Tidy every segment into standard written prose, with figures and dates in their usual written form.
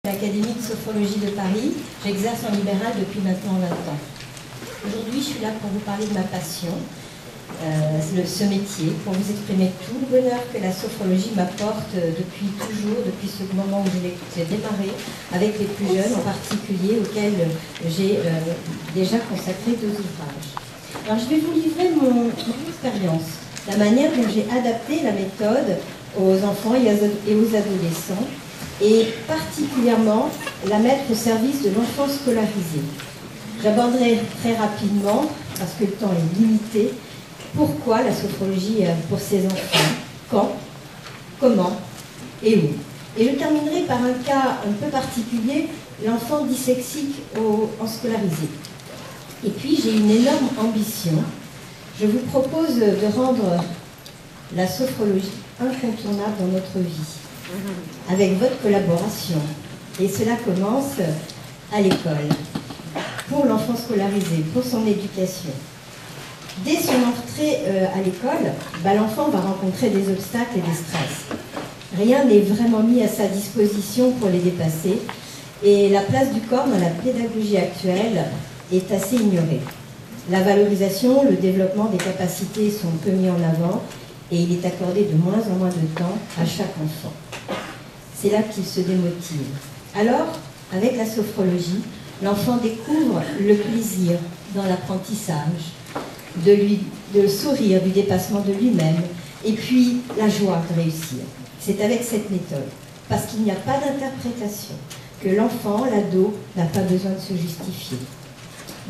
l'Académie de sophrologie de Paris. J'exerce en libéral depuis maintenant 20 ans. Aujourd'hui, je suis là pour vous parler de ma passion, ce métier, pour vous exprimer tout le bonheur que la sophrologie m'apporte depuis toujours, depuis ce moment où j'ai démarré avec les plus jeunes, en particulier auxquels j'ai déjà consacré 2 ouvrages. Alors, je vais vous livrer mon expérience, la manière dont j'ai adapté la méthode aux enfants et aux adolescents, et particulièrement la mettre au service de l'enfant scolarisé. J'aborderai très rapidement, parce que le temps est limité, pourquoi la sophrologie pour ces enfants, quand, comment et où. Et je terminerai par un cas un peu particulier, l'enfant dyslexique en scolarisé. Et puis j'ai une énorme ambition. Je vous propose de rendre la sophrologie incontournable dans notre vie, avec votre collaboration. Et cela commence à l'école, pour l'enfant scolarisé, pour son éducation. Dès son entrée à l'école, l'enfant va rencontrer des obstacles et des stress. Rien n'est vraiment mis à sa disposition pour les dépasser, et la place du corps dans la pédagogie actuelle est assez ignorée. La valorisation, le développement des capacités sont peu mis en avant, et il est accordé de moins en moins de temps à chaque enfant. C'est là qu'il se démotive. Alors, avec la sophrologie, l'enfant découvre le plaisir dans l'apprentissage, de sourire, du dépassement de lui-même, et puis la joie de réussir. C'est avec cette méthode, parce qu'il n'y a pas d'interprétation, que l'enfant, l'ado, n'a pas besoin de se justifier.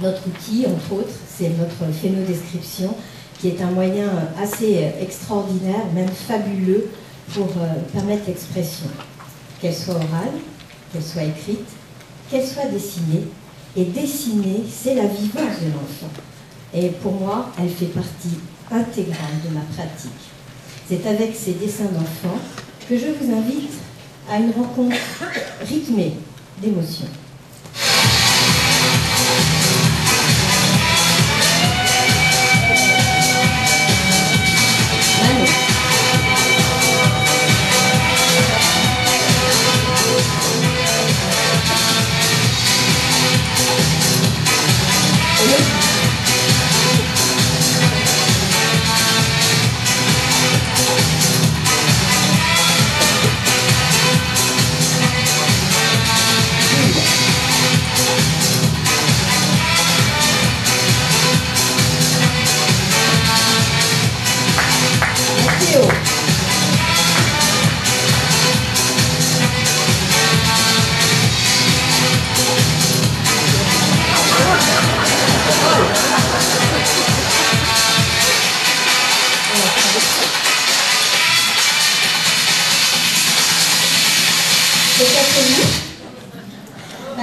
Notre outil, entre autres, c'est notre phénodescription, qui est un moyen assez extraordinaire, même fabuleux, pour permettre l'expression, qu'elle soit orale, qu'elle soit écrite, qu'elle soit dessinée. Et dessiner, c'est la vivance de l'enfant. Et pour moi, elle fait partie intégrale de ma pratique. C'est avec ces dessins d'enfants que je vous invite à une rencontre rythmée d'émotions.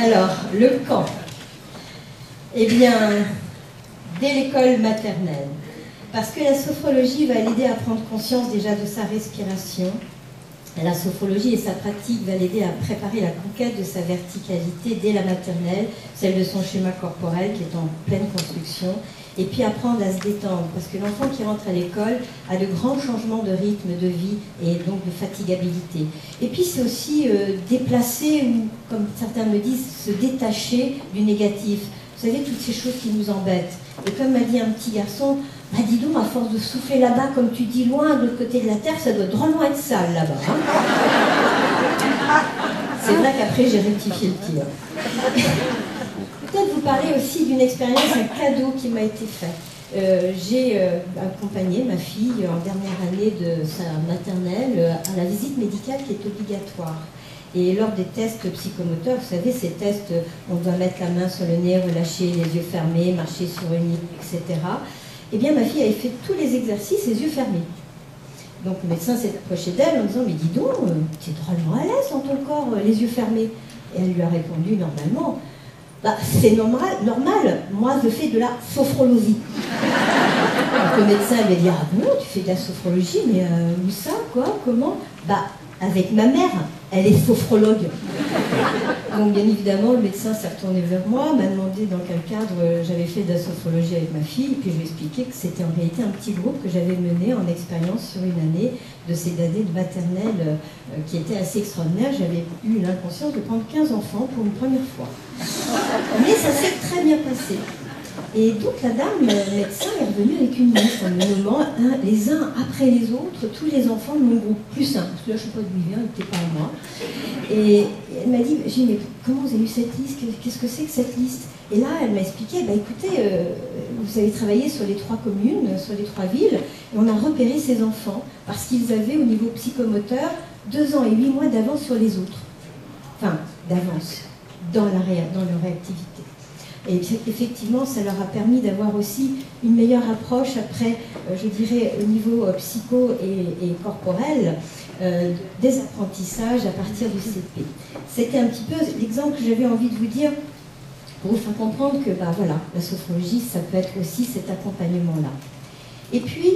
Alors, le quand. Eh bien, dès l'école maternelle. Parce que la sophrologie va l'aider à prendre conscience déjà de sa respiration. La sophrologie et sa pratique va l'aider à préparer la conquête de sa verticalité dès la maternelle, celle de son schéma corporel qui est en pleine construction, et puis apprendre à se détendre, parce que l'enfant qui rentre à l'école a de grands changements de rythme, de vie, et donc de fatigabilité. Et puis c'est aussi déplacer, ou comme certains me disent, se détacher du négatif. Vous savez, toutes ces choses qui nous embêtent. Et comme m'a dit un petit garçon, bah dis donc, à force de souffler là-bas, comme tu dis, loin, de l'autre côté de la terre, ça doit drôlement être sale là-bas. Hein. C'est vrai qu'après, j'ai rectifié le tir. Peut-être vous parler aussi d'une expérience, un cadeau qui m'a été fait. J'ai accompagné ma fille en dernière année de sa maternelle à la visite médicale qui est obligatoire. Et lors des tests psychomoteurs, vous savez, ces tests, on doit mettre la main sur le nez, relâcher les yeux fermés, marcher sur une île, etc. Eh bien, ma fille avait fait tous les exercices les yeux fermés. Donc le médecin s'est approché d'elle en disant « Mais dis donc, tu es drôlement à l'aise dans ton corps, les yeux fermés ». Et elle lui a répondu normalement bah, « C'est normal, moi je fais de la sophrologie ». Donc le médecin lui a dit « Ah bon, tu fais de la sophrologie, mais où ça, quoi, comment ?» Bah, avec ma mère. elle est sophrologue. Donc bien évidemment, le médecin s'est retourné vers moi, m'a demandé dans quel cadre j'avais fait de la sophrologie avec ma fille, et puis je lui ai expliqué que c'était en réalité un petit groupe que j'avais mené en expérience sur une année de ces années de maternelle qui était assez extraordinaire. J'avais eu l'inconscience de prendre 15 enfants pour une première fois. Mais ça s'est très bien passé. Et donc la dame, médecin, est revenue avec une liste en me nommant les uns après les autres, tous les enfants de mon groupe, plus un, parce que là je ne sais pas d'où il vient, il n'était pas à moi. Et elle m'a dit, j'ai dit, mais comment vous avez eu cette liste? Qu'est-ce que c'est que cette liste? Et là, elle m'a expliqué, bah écoutez, vous avez travaillé sur les 3 communes, sur les 3 villes, et on a repéré ces enfants, parce qu'ils avaient au niveau psychomoteur 2 ans et 8 mois d'avance sur les autres. Enfin, d'avance, dans leur réactivité. Et effectivement, ça leur a permis d'avoir aussi une meilleure approche après, je dirais, au niveau psycho et corporel, des apprentissages à partir du CP. C'était un petit peu l'exemple que j'avais envie de vous dire pour vous faire comprendre que bah, voilà, la sophrologie, ça peut être aussi cet accompagnement-là. Et puis,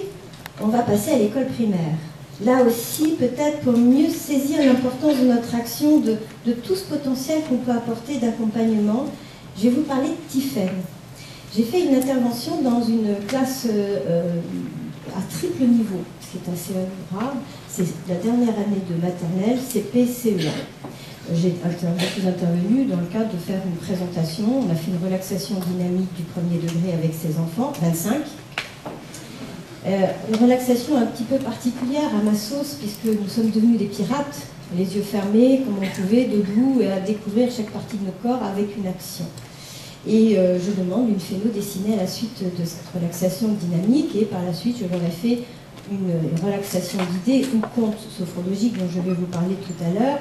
on va passer à l'école primaire. Là aussi, peut-être pour mieux saisir l'importance de notre action, de tout ce potentiel qu'on peut apporter d'accompagnement, je vais vous parler de Tiffaine. J'ai fait une intervention dans une classe à triple niveau, ce qui est assez rare. C'est la dernière année de maternelle, CP, CE1. Je suis intervenue dans le cadre de faire une présentation. On a fait une relaxation dynamique du premier degré avec ses enfants, 25. Une relaxation un petit peu particulière à ma sauce, puisque nous sommes devenus des pirates, les yeux fermés, comme on pouvait, debout, et à découvrir chaque partie de nos corps avec une action. Et je demande une phéno dessinée à la suite de cette relaxation dynamique, et par la suite, je leur ai fait une relaxation guidée ou conte sophrologique dont je vais vous parler tout à l'heure,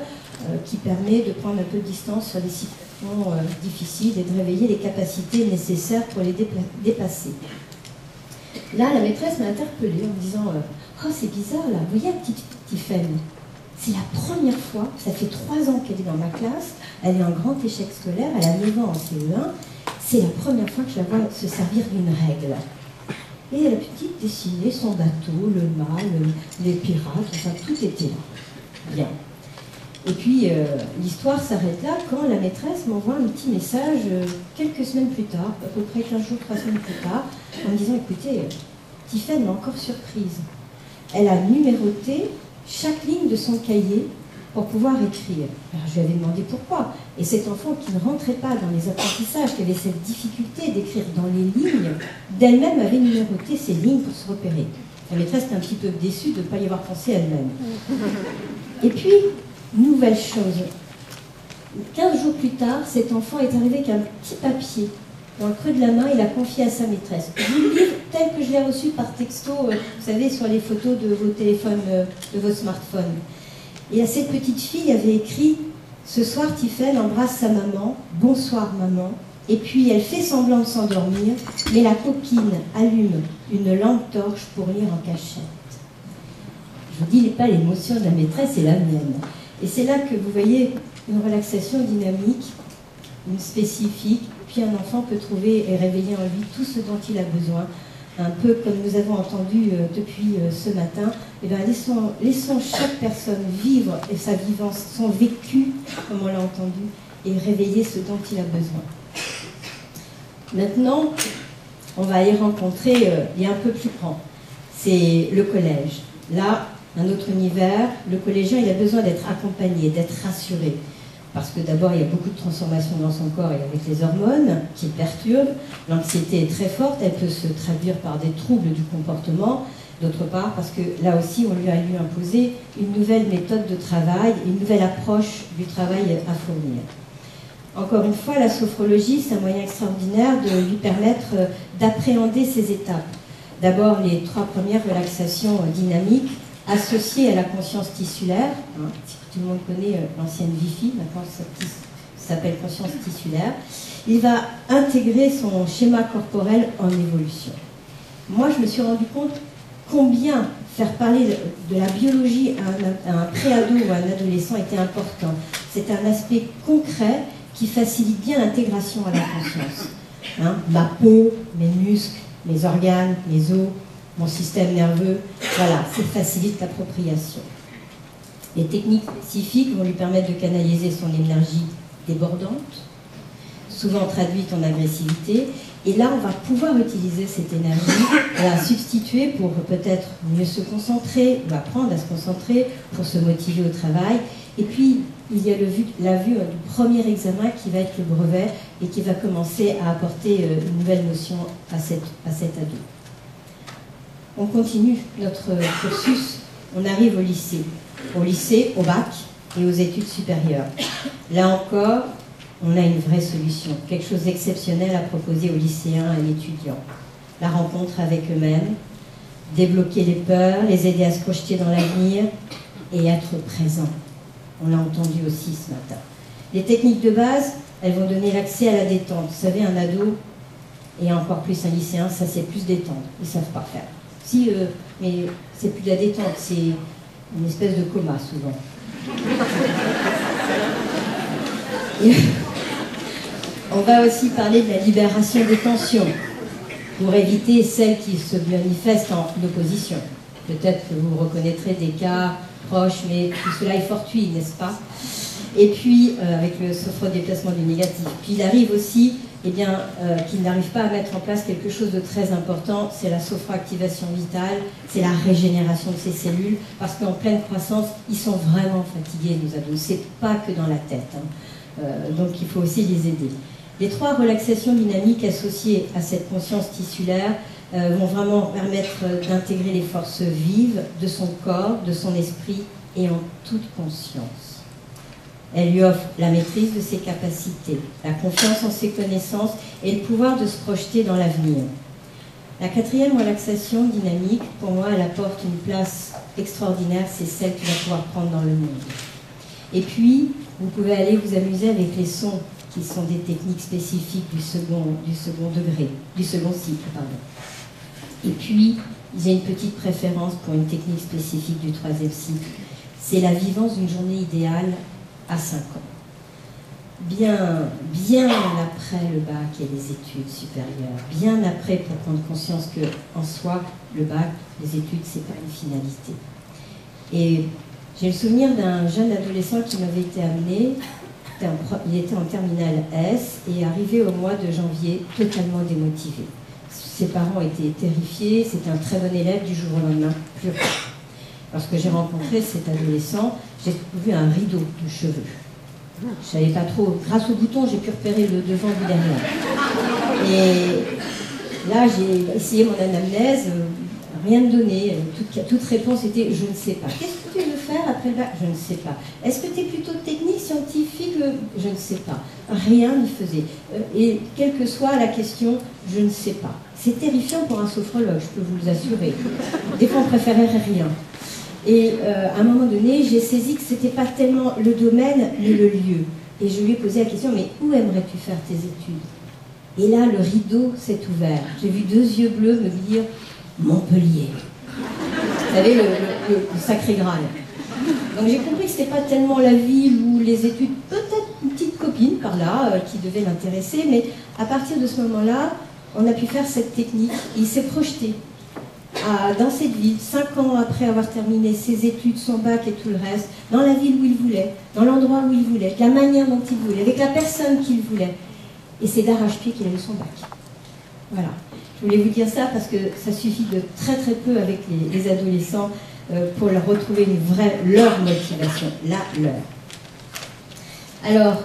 qui permet de prendre un peu de distance sur les situations difficiles et de réveiller les capacités nécessaires pour les dépasser. Là, la maîtresse m'a interpellée en me disant oh, c'est bizarre là, vous voyez la petite Tiffaine, c'est la première fois, ça fait 3 ans qu'elle est dans ma classe, elle est en grand échec scolaire, elle a 9 ans en CE1, c'est la première fois que je la vois se servir d'une règle. Et la petite dessinait son bateau, le mât, les pirates, enfin tout était là. Bien. Et puis l'histoire s'arrête là quand la maîtresse m'envoie un petit message quelques semaines plus tard, à peu près 15 jours, 3 semaines plus tard, en me disant écoutez, Tiffaine m'a encore surprise. Elle a numéroté chaque ligne de son cahier pour pouvoir écrire. Alors, je lui avais demandé pourquoi. Et cet enfant qui ne rentrait pas dans les apprentissages, qui avait cette difficulté d'écrire dans les lignes, d'elle-même avait numéroté ces lignes pour se repérer. La maîtresse était un petit peu déçue de ne pas y avoir pensé elle-même. Et puis, nouvelle chose. 15 jours plus tard, cet enfant est arrivé avec un petit papier. Dans le creux de la main, il a confié à sa maîtresse. Je vous le livre tel que je l'ai reçu par texto, vous savez, sur les photos de vos téléphones, de vos smartphones. Et à cette petite fille avait écrit « Ce soir, Tiffaine embrasse sa maman. Bonsoir, maman. » Et puis, elle fait semblant de s'endormir, mais la copine allume une lampe torche pour lire en cachette. Je vous dis pas l'émotion de la maîtresse, c'est la mienne. Et c'est là que vous voyez une relaxation dynamique, une spécifique, puis un enfant peut trouver et réveiller en lui tout ce dont il a besoin. Un peu comme nous avons entendu depuis ce matin, et bien laissons chaque personne vivre et sa vivance, son vécu, comme on l'a entendu, et réveiller ce dont il a besoin. Maintenant, on va aller rencontrer, il y a un peu plus grand, c'est le collège. Là, un autre univers, le collégien, il a besoin d'être accompagné, d'être rassuré. Parce que d'abord, il y a beaucoup de transformations dans son corps et avec les hormones qui perturbent. L'anxiété est très forte, elle peut se traduire par des troubles du comportement. D'autre part, parce que là aussi, on lui a imposé une nouvelle méthode de travail, une nouvelle approche du travail à fournir. Encore une fois, la sophrologie, c'est un moyen extraordinaire de lui permettre d'appréhender ces étapes. D'abord, les 3 premières relaxations dynamiques, associé à la conscience tissulaire, tout le monde connaît l'ancienne Wi-Fi, maintenant ça s'appelle conscience tissulaire, il va intégrer son schéma corporel en évolution. Moi, je me suis rendu compte combien faire parler de la biologie à un préado ou à un adolescent était important. C'est un aspect concret qui facilite bien l'intégration à la conscience. Ma peau, mes muscles, mes organes, mes os, mon système nerveux, voilà, ça facilite l'appropriation. Les techniques spécifiques vont lui permettre de canaliser son énergie débordante, souvent traduite en agressivité. Et là, on va pouvoir utiliser cette énergie, la substituer pour peut-être mieux se concentrer, ou apprendre à se concentrer, pour se motiver au travail. Et puis, il y a la vue du premier examen qui va être le brevet et qui va commencer à apporter une nouvelle notion à cet ado. On continue notre cursus, on arrive au lycée, au bac et aux études supérieures. Là encore, on a une vraie solution, quelque chose d'exceptionnel à proposer aux lycéens et étudiants. La rencontre avec eux-mêmes, débloquer les peurs, les aider à se projeter dans l'avenir et être présent. On l'a entendu aussi ce matin. Les techniques de base, elles vont donner l'accès à la détente. Vous savez, un ado, et encore plus un lycéen, ça c'est plus détendre. Ils ne savent pas faire. Mais c'est plus de la détente, c'est une espèce de coma souvent. On va aussi parler de la libération des tensions pour éviter celles qui se manifestent en opposition. Peut-être que vous reconnaîtrez des cas proches, mais tout cela est fortuit, n'est-ce pas? Et puis, avec le sophro-déplacement du négatif. Puis il arrive aussi qu'il n'arrive pas à mettre en place quelque chose de très important, c'est la sophroactivation vitale, c'est la régénération de ces cellules, parce qu'en pleine croissance, ils sont vraiment fatigués, nos ados. C'est pas que dans la tête. Donc il faut aussi les aider. Les 3 relaxations dynamiques associées à cette conscience tissulaire vont vraiment permettre d'intégrer les forces vives de son corps, de son esprit et en toute conscience. Elle lui offre la maîtrise de ses capacités, la confiance en ses connaissances et le pouvoir de se projeter dans l'avenir. La 4e relaxation dynamique, pour moi, elle apporte une place extraordinaire, c'est celle qu'il va pouvoir prendre dans le monde. Et puis, vous pouvez aller vous amuser avec les sons, qui sont des techniques spécifiques du second cycle. Et puis, j'ai une petite préférence pour une technique spécifique du 3e cycle. C'est la vivance d'une journée idéale à 5 ans. Bien après le bac et les études supérieures, bien après pour prendre conscience que, en soi, le bac, les études, c'est pas une finalité. Et j'ai le souvenir d'un jeune adolescent qui m'avait été amené, il était en terminale S et arrivé au mois de janvier totalement démotivé. Ses parents étaient terrifiés, c'était un très bon élève du jour au lendemain, plus rien. Lorsque j'ai rencontré cet adolescent, j'ai vu un rideau de cheveux. Je ne savais pas trop, grâce au bouton, j'ai pu repérer le devant du derrière. Et là, j'ai essayé mon anamnèse, rien de donné, toute réponse était « je ne sais pas ». Qu'est-ce que tu veux faire après le bac? Je ne sais pas. Est-ce que tu es plutôt technique, scientifique? Je ne sais pas. Rien n'y faisait. Et quelle que soit la question, je ne sais pas. C'est terrifiant pour un sophrologue, je peux vous l'assurer. Des fois, on préférait rien. Et à un moment donné, j'ai saisi que ce n'était pas tellement le domaine, mais le lieu. Et je lui ai posé la question, mais où aimerais-tu faire tes études? Et là, le rideau s'est ouvert. J'ai vu 2 yeux bleus me dire Montpellier. Vous savez, le sacré Graal. Donc j'ai compris que ce n'était pas tellement la ville ou les études, peut-être une petite copine par là qui devait l'intéresser, mais à partir de ce moment-là, on a pu faire cette technique. Il s'est projeté dans cette ville, 5 ans après avoir terminé ses études, son bac et tout le reste, dans la ville où il voulait, dans l'endroit où il voulait, de la manière dont il voulait, avec la personne qu'il voulait. Et c'est d'arrache-pied qu'il a eu son bac. Voilà. Je voulais vous dire ça parce que ça suffit de très très peu avec les adolescents pour leur retrouver leur motivation, leur. Alors,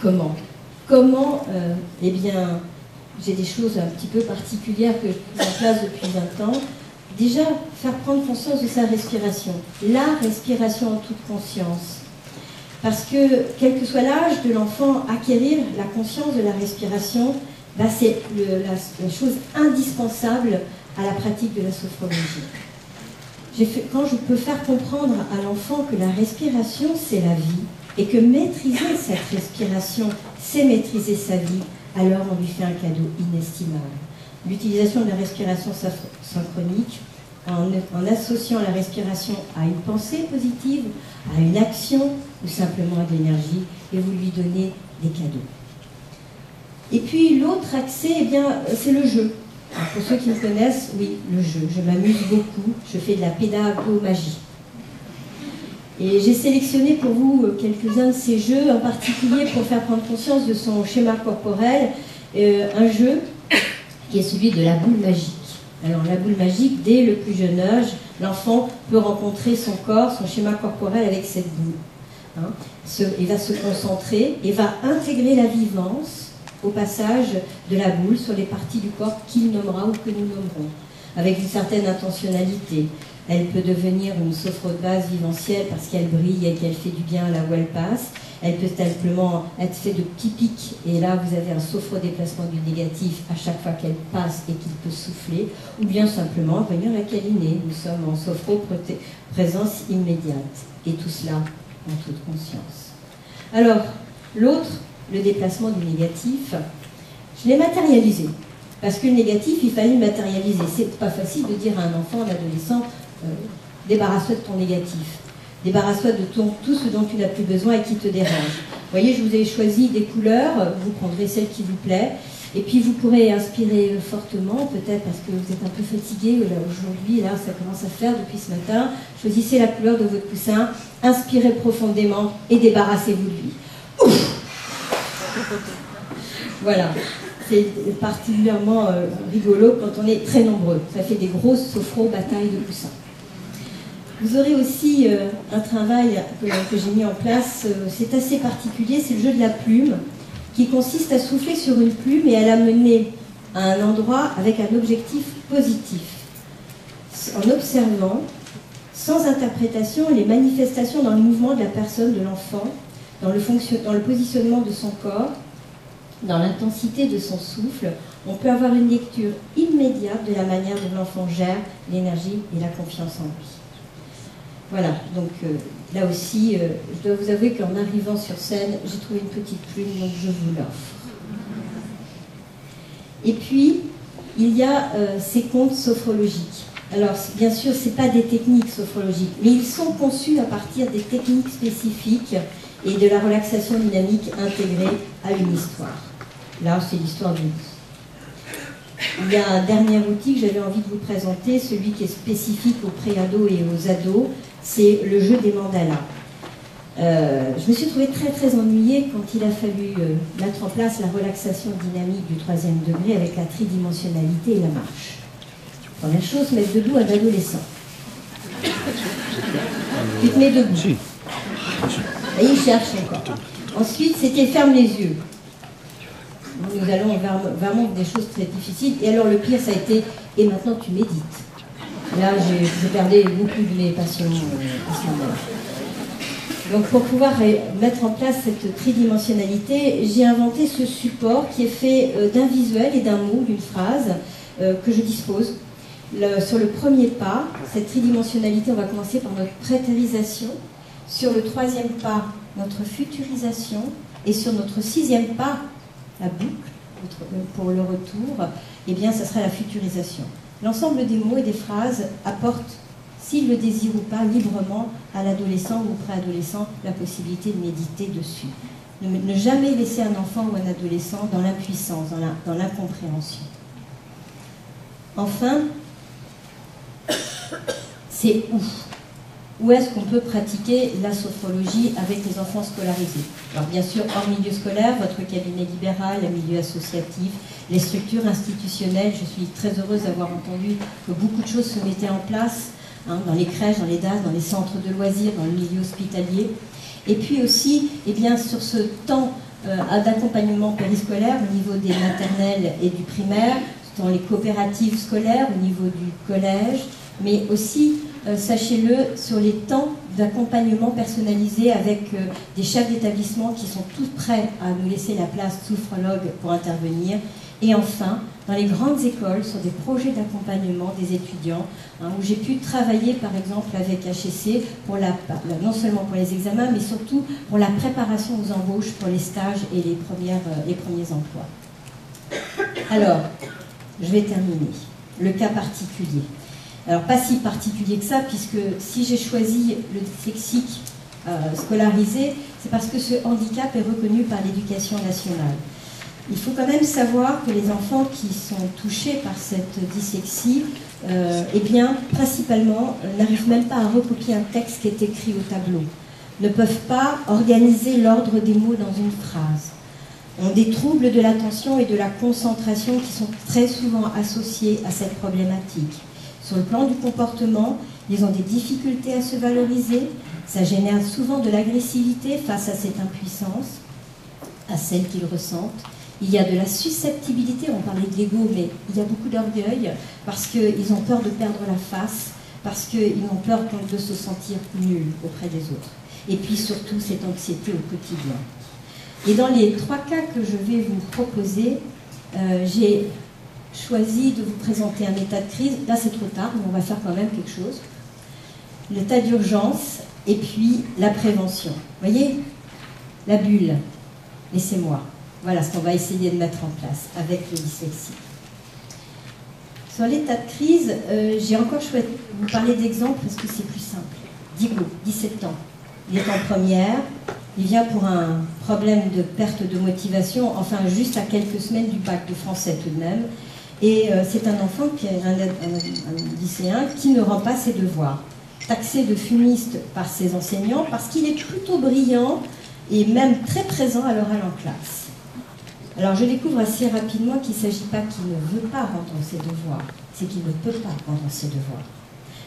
comment eh bien, j'ai des choses un petit peu particulières que je mets en place depuis 20 ans. Déjà, faire prendre conscience de sa respiration. La respiration en toute conscience. Parce que, quel que soit l'âge de l'enfant, acquérir la conscience de la respiration, c'est la chose indispensable à la pratique de la sophrologie. Quand je peux faire comprendre à l'enfant que la respiration, c'est la vie, et que maîtriser cette respiration, c'est maîtriser sa vie, alors on lui fait un cadeau inestimable. L'utilisation de la respiration synchronique, en associant la respiration à une pensée positive, à une action, ou simplement à de l'énergie, et vous lui donnez des cadeaux. Et puis l'autre accès, eh bien, c'est le jeu. Alors, pour ceux qui me connaissent, oui, le jeu. Je m'amuse beaucoup, je fais de la pédagomagie. Et j'ai sélectionné pour vous quelques-uns de ces jeux, en particulier pour faire prendre conscience de son schéma corporel, un jeu qui est celui de la boule magique. Alors la boule magique, dès le plus jeune âge, l'enfant peut rencontrer son corps, son schéma corporel avec cette boule. Il va se concentrer et va intégrer la vivance au passage de la boule sur les parties du corps qu'il nommera ou que nous nommerons, avec une certaine intentionnalité. Elle peut devenir une sophro-base vivencielle parce qu'elle brille et qu'elle fait du bien là où elle passe. Elle peut simplement être faite de petits pics, et là vous avez un sophro-déplacement du négatif à chaque fois qu'elle passe et qu'il peut souffler, ou bien simplement venir la câliner. Nous sommes en sophro-présence immédiate, et tout cela en toute conscience. Alors, l'autre, le déplacement du négatif, je l'ai matérialisé, parce que le négatif, il fallait le matérialiser. C'est pas facile de dire à un enfant, un adolescent, débarrasse-toi de ton négatif. Débarrasse-toi de tout ce dont tu n'as plus besoin et qui te dérange. Vous voyez, je vous ai choisi des couleurs, vous prendrez celle qui vous plaît, et puis vous pourrez inspirer fortement, peut-être parce que vous êtes un peu fatigué aujourd'hui, là ça commence à faire depuis ce matin. Choisissez la couleur de votre coussin, inspirez profondément et débarrassez-vous de lui. Ouf. Voilà, c'est particulièrement rigolo quand on est très nombreux. Ça fait des grosses sophro-batailles de coussins. Vous aurez aussi un travail que j'ai mis en place, c'est assez particulier, c'est le jeu de la plume, qui consiste à souffler sur une plume et à la mener à un endroit avec un objectif positif, en observant, sans interprétation, les manifestations dans le mouvement de la personne, de l'enfant, dans le positionnement de son corps, dans l'intensité de son souffle. On peut avoir une lecture immédiate de la manière dont l'enfant gère l'énergie et la confiance en lui. Voilà, donc là aussi, je dois vous avouer qu'en arrivant sur scène, j'ai trouvé une petite plume, donc je vous l'offre. Et puis, il y a ces contes sophrologiques. Alors, bien sûr, ce n'est pas des techniques sophrologiques, mais ils sont conçus à partir des techniques spécifiques et de la relaxation dynamique intégrée à une histoire. Là, c'est l'histoire d'une vie. Il y a un dernier outil que j'avais envie de vous présenter, celui qui est spécifique aux pré-ados et aux ados, c'est le jeu des mandalas. Je me suis trouvée très ennuyée quand il a fallu mettre en place la relaxation dynamique du 3e degré avec la tridimensionnalité et la marche. Première chose, mettre debout un adolescent. Tu te mets debout. Et il cherche encore. Ensuite, c'était ferme les yeux. Nous allons vraiment des choses très difficiles. Et alors le pire, ça a été, et maintenant tu médites. Là, j'ai perdu beaucoup de mes passions à ce moment-là. Donc pour pouvoir mettre en place cette tridimensionnalité, j'ai inventé ce support qui est fait d'un visuel et d'un mot, d'une phrase, que je dispose. Sur le premier pas, cette tridimensionnalité, on va commencer par notre prétérisation. Sur le 3e pas, notre futurisation. Et sur notre 6e pas, la boucle, pour le retour, eh bien, ça sera la futurisation. L'ensemble des mots et des phrases apportent, s'il le désire ou pas, librement à l'adolescent ou au préadolescent la possibilité de méditer dessus. Ne jamais laisser un enfant ou un adolescent dans l'impuissance, dans l'incompréhension. Enfin, c'est où ? Où est-ce qu'on peut pratiquer la sophrologie avec les enfants scolarisés? Alors bien sûr, hors milieu scolaire, votre cabinet libéral, le milieu associatif, les structures institutionnelles. Je suis très heureuse d'avoir entendu que beaucoup de choses se mettaient en place dans les crèches, dans les DAS, dans les centres de loisirs, dans le milieu hospitalier. Et puis aussi, eh bien, sur ce temps d'accompagnement périscolaire au niveau des maternelles et du primaire, dans les coopératives scolaires, au niveau du collège, mais aussi, sachez-le, sur les temps d'accompagnement personnalisé avec des chefs d'établissement qui sont tous prêts à nous laisser la place sophrologue pour intervenir. Et enfin, dans les grandes écoles, sur des projets d'accompagnement des étudiants, où j'ai pu travailler par exemple avec HEC, pour non seulement pour les examens, mais surtout pour la préparation aux embauches, pour les stages et les premiers emplois. Alors, je vais terminer. Le cas particulier. Alors, pas si particulier que ça, puisque si j'ai choisi le dyslexique scolarisé, c'est parce que ce handicap est reconnu par l'éducation nationale. Il faut quand même savoir que les enfants qui sont touchés par cette dyslexie eh bien, principalement, n'arrivent même pas à recopier un texte qui est écrit au tableau, ne peuvent pas organiser l'ordre des mots dans une phrase, ont des troubles de l'attention et de la concentration qui sont très souvent associés à cette problématique. Sur le plan du comportement, ils ont des difficultés à se valoriser, ça génère souvent de l'agressivité face à cette impuissance, à celle qu'ils ressentent. Il y a de la susceptibilité, on parlait de l'ego, mais il y a beaucoup d'orgueil, parce qu'ils ont peur de perdre la face, parce qu'ils ont peur de se sentir nuls auprès des autres. Et puis surtout, cette anxiété au quotidien. Et dans les 3 cas que je vais vous proposer, j'ai choisi de vous présenter un état de crise. Là, c'est trop tard, mais on va faire quand même quelque chose. L'état d'urgence et puis la prévention. Vous voyez, la bulle, laissez-moi. Voilà ce qu'on va essayer de mettre en place avec le dyslexie. Sur l'état de crise, j'ai encore choisi de vous parler d'exemples parce que c'est plus simple. Diego, 17 ans. Il est en première. Il vient pour un problème de perte de motivation, enfin juste à quelques semaines du bac de français tout de même. Et c'est un enfant, qui est un lycéen, qui ne rend pas ses devoirs. Taxé de fumiste par ses enseignants parce qu'il est plutôt brillant et même très présent à l'oral en classe. Alors je découvre assez rapidement qu'il ne s'agit pas qu'il ne veut pas rendre ses devoirs, c'est qu'il ne peut pas rendre ses devoirs.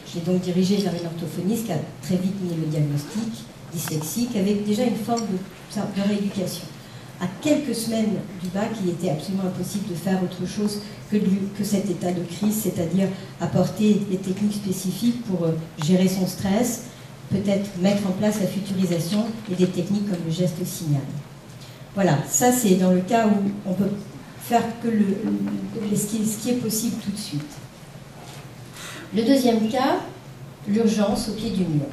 Je l'ai donc dirigé vers une orthophoniste qui a très vite mis le diagnostic dyslexique avec déjà une forme de rééducation. À quelques semaines du bac, il était absolument impossible de faire autre chose que cet état de crise, c'est-à-dire apporter des techniques spécifiques pour gérer son stress, peut-être mettre en place la futurisation et des techniques comme le geste signal. Voilà, ça c'est dans le cas où on peut faire que ce qui est possible tout de suite. Le deuxième cas, l'urgence au pied du mur.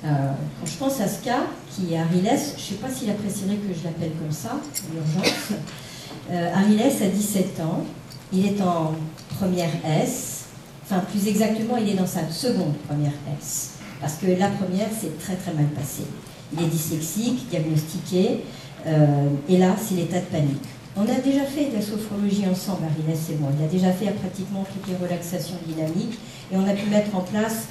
Quand je pense à ce cas, qui est Ariles, je ne sais pas s'il apprécierait que je l'appelle comme ça, l'urgence. Ariles a 17 ans, il est en première S, enfin plus exactement il est dans sa seconde première S, parce que la première s'est très très mal passée. Il est dyslexique, diagnostiqué, et là c'est l'état de panique. On a déjà fait de la sophrologie ensemble, Ariles et moi, il a déjà fait pratiquement toutes les relaxations dynamiques, et on a pu mettre en place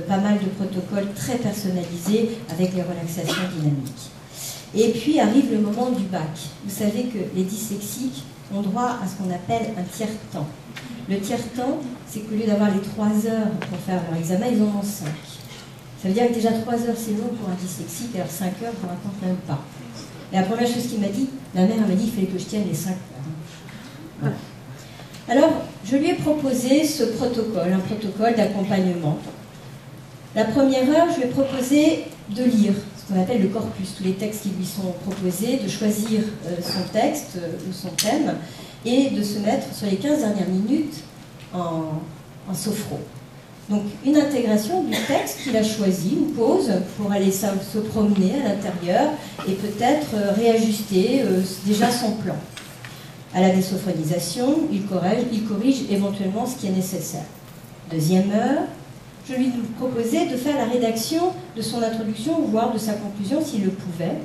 pas mal de protocoles très personnalisés avec les relaxations dynamiques. Et puis arrive le moment du bac. Vous savez que les dyslexiques ont droit à ce qu'on appelle un tiers-temps. Le tiers-temps, c'est qu'au lieu d'avoir les 3 heures pour faire leur examen, ils en ont 5. Ça veut dire que déjà 3 heures c'est long pour un dyslexique, alors 5 heures ne raconte même pas. Et la première chose qu'il m'a dit, ma mère m'a dit qu'il fallait que je tienne les 5 heures. Voilà. Alors, je lui ai proposé ce protocole, un protocole d'accompagnement. La première heure, je lui ai proposé de lire ce qu'on appelle le corpus, tous les textes qui lui sont proposés, de choisir son texte ou son thème et de se mettre sur les 15 dernières minutes en sophro. Donc une intégration du texte qu'il a choisi, une pause pour aller se promener à l'intérieur et peut-être réajuster déjà son plan. À la désophronisation, il corrige éventuellement ce qui est nécessaire. Deuxième heure, je lui proposais de faire la rédaction de son introduction, voire de sa conclusion s'il le pouvait.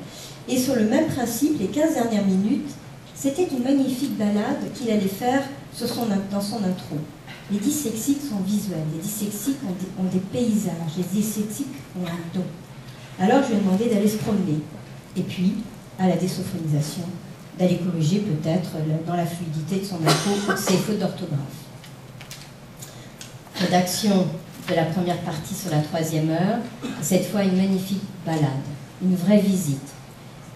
Et sur le même principe, les 15 dernières minutes, c'était une magnifique balade qu'il allait faire dans son intro. Les dyslexiques sont visuels, les dyslexiques ont des paysages, les dyslexiques ont un don. Alors je lui ai demandé d'aller se promener. Et puis, à la désophronisation, d'aller corriger peut-être dans la fluidité de son intro ses fautes d'orthographe. Rédaction de la première partie sur la 3e heure, cette fois une magnifique balade, une vraie visite.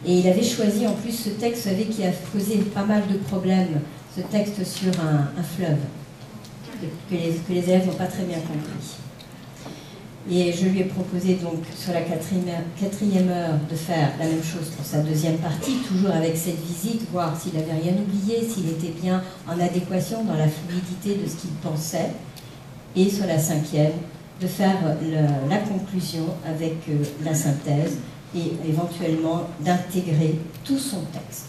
Et il avait choisi en plus ce texte, vous savez, qui a causé pas mal de problèmes, ce texte sur un fleuve, que les élèves n'ont pas très bien compris. Et je lui ai proposé donc sur la 4e heure de faire la même chose pour sa 2e partie, toujours avec cette visite, voir s'il n'avait rien oublié, s'il était bien en adéquation dans la fluidité de ce qu'il pensait. Et sur la 5e, de faire la conclusion avec la synthèse et éventuellement d'intégrer tout son texte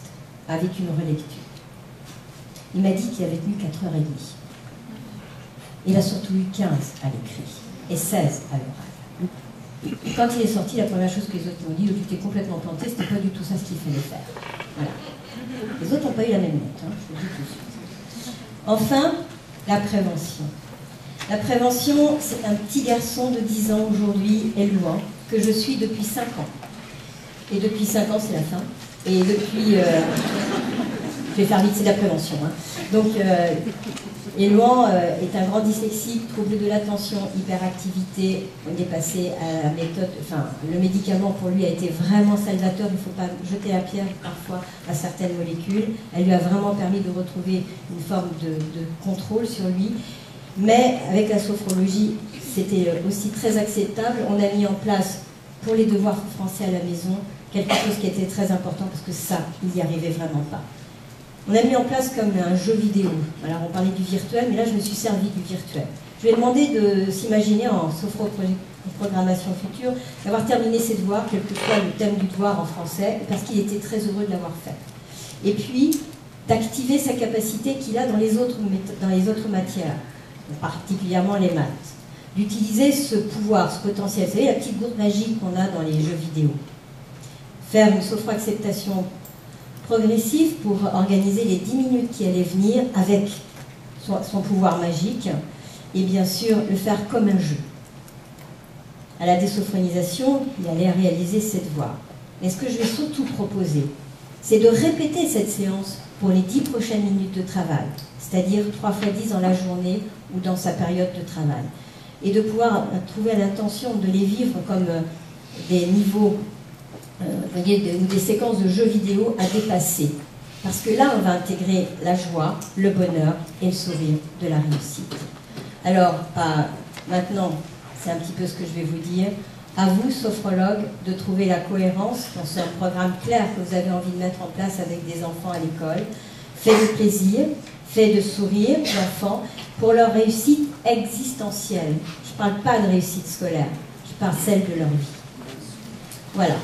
avec une relecture. Il m'a dit qu'il avait tenu 4h30. Il a surtout eu 15 à l'écrit et 16 à l'oral. Quand il est sorti, la première chose que les autres m'ont dit, tu t'es complètement planté, c'était pas du tout ça ce qu'il fallait faire. Voilà. Les autres n'ont pas eu la même note, hein, je vous le dis tout de suite. Enfin, la prévention. La prévention, c'est un petit garçon de 10 ans aujourd'hui, Elouan, que je suis depuis 5 ans. Et depuis 5 ans, c'est la fin. Et depuis... je vais faire vite, c'est de la prévention. Hein. Donc, Elouan est un grand dyslexique, trouble de l'attention, hyperactivité. On est passé à la méthode... Enfin, le médicament pour lui a été vraiment salvateur. Il ne faut pas jeter la pierre parfois à certaines molécules. Elle lui a vraiment permis de retrouver une forme de contrôle sur lui. Mais avec la sophrologie, c'était aussi très acceptable. On a mis en place, pour les devoirs français à la maison, quelque chose qui était très important parce que ça, il n'y arrivait vraiment pas. On a mis en place comme un jeu vidéo. Alors on parlait du virtuel, mais là je me suis servi du virtuel. Je lui ai demandé de s'imaginer en sophroprogrammation future, d'avoir terminé ses devoirs, quel que soit le thème du devoir en français, parce qu'il était très heureux de l'avoir fait. Et puis, d'activer sa capacité qu'il a dans les autres matières, particulièrement les maths. D'utiliser ce pouvoir, ce potentiel. Vous savez, la petite gourde magique qu'on a dans les jeux vidéo. Faire une sophro-acceptation progressive pour organiser les 10 minutes qui allaient venir avec son pouvoir magique et bien sûr le faire comme un jeu. À la désophronisation, il allait réaliser ses devoirs. Mais ce que je vais surtout proposer, c'est de répéter cette séance pour les 10 prochaines minutes de travail, c'est-à-dire 3 fois 10 dans la journée ou dans sa période de travail. Et de pouvoir trouver l'intention de les vivre comme des niveaux ou des séquences de jeux vidéo à dépasser. Parce que là, on va intégrer la joie, le bonheur et le sourire de la réussite. Alors, maintenant, c'est un petit peu ce que je vais vous dire. À vous, sophrologues, de trouver la cohérence dans ce programme clair que vous avez envie de mettre en place avec des enfants à l'école. Fait de plaisir, fait de sourire d'enfants pour leur réussite existentielle. Je ne parle pas de réussite scolaire, je parle celle de leur vie. Voilà.